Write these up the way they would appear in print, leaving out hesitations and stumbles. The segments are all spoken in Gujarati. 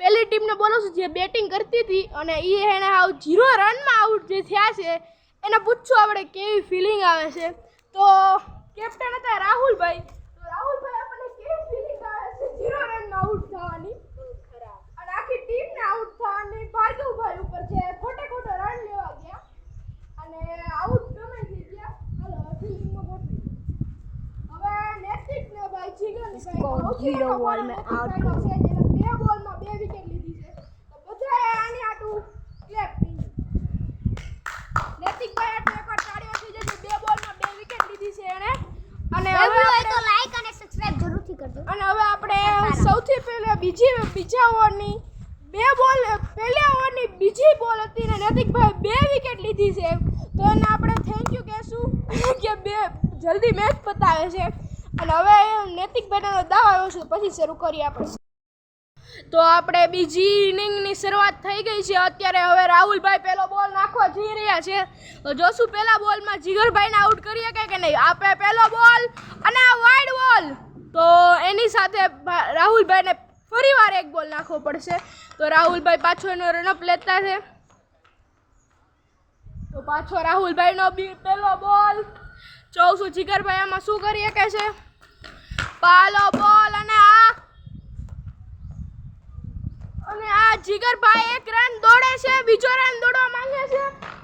પહેલી ટીમને બોલું છું જે બેટિંગ કરતી હતી અને એ એને આવ 0 રનમાં આઉટ જે થયા છે એને પૂછશું આપણે કેવી ફિલિંગ આવે છે. તો કેપ્ટન હતા રાહુલભાઈ. તો રાહુલભાઈ આપણને કેવી ફિલિંગ આવે છે 0 રનમાં આઉટ થવાની? અને આખી ટીમને આઉટ થવાની ભાર્ગવભાઈ ઉપર જે ખોટે ખોટો રન લેવા ગયા અને આઉટ ગમે થઈ ગયા. હાલો ફિલિંગમાં ગોઠવી. હવે નૈતિક ને ભાઈ જીગર બોલ મે આઉટ છે જેને 2 બોલમાં 2 વિકેટ લીધી છે. તો બધાએ આની આટું ક્લેપ કરી. નૈતિકભાઈ આટલે એકવાર તાળીઓ થઈ જશે. 2 બોલમાં 2 વિકેટ લીધી છે એને. અને હવે તો લાઈક અને સબસ્ક્રાઇબ જરૂરથી કરજો. અને હવે આપણે સૌથી પહેલા બીજા ઓવરની 2 બોલ પહેલા ઓવરની બીજી બોલ હતી ને નૈતિકભાઈ 2 વિકેટ લીધી છે. તો એને આપણે થેન્ક યુ કહેશું કે જલ્દી મેચ પતાવે છે. અને હવે નૈતિકભાઈનો દાવ આવ્યો છે પછી શરૂ કરીએ આપણે. તો આપણે બીજી ઇનિંગની શરૂઆત થઈ ગઈ છે. અત્યારે હવે રાહુલભાઈ પહેલો બોલ નાખવા જઈ રહ્યા છે. તો જોશું પહેલા બોલમાં જીગરભાઈને આઉટ કરી શકે કે નહીં. આપે પહેલો બોલ અને આ વાઇડ બોલ. તો એની સાથે રાહુલભાઈને ફરીવાર એક બોલ નાખવો પડશે. તો રાહુલભાઈ પાછો એનો રનઅપ લેતા છે. તો પાછો રાહુલભાઈનો પહેલો બોલ. જોઉં છું જીગરભાઈ આમાં શું કરી શકે છે. પહેલો બોલ અને આ જીગરભાઈ 1 રન દોડે છે. બીજો રન દોડવા માંગે છે.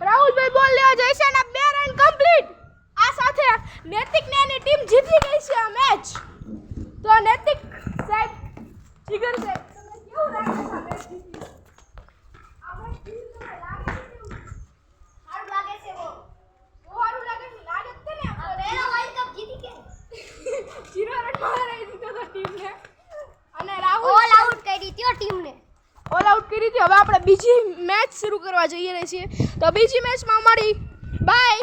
રાહુલભાઈ બોલ લેવા જાય છે અને 2 રન કમ્પ્લીટ. આ સાથે નૈતિક ને એની ટીમ જીતી ગઈ છે આ મેચ. તો નૈતિક સાહેબ, જીગર સાહેબ, તમને કેવું લાગે છે આ મેચ જીતી? આપણે ટીમ તમને લાગે છે કેવું? સારું લાગે છે. બહુ સારું લાગે છે. લાગે છે ને પહેલો વર્લ્ડ કપ જીતી કે 0 રન મારી દીધો તો ટીમને. અને રાહુલ ઓલ આઉટ કરી દીધો ટીમને. ઓલ આઉટ કરી હતી. હવે આપણે બીજી મેચ શરૂ કરવા જઈ રહી છીએ. તો બીજી મેચમાં મળી. બાય.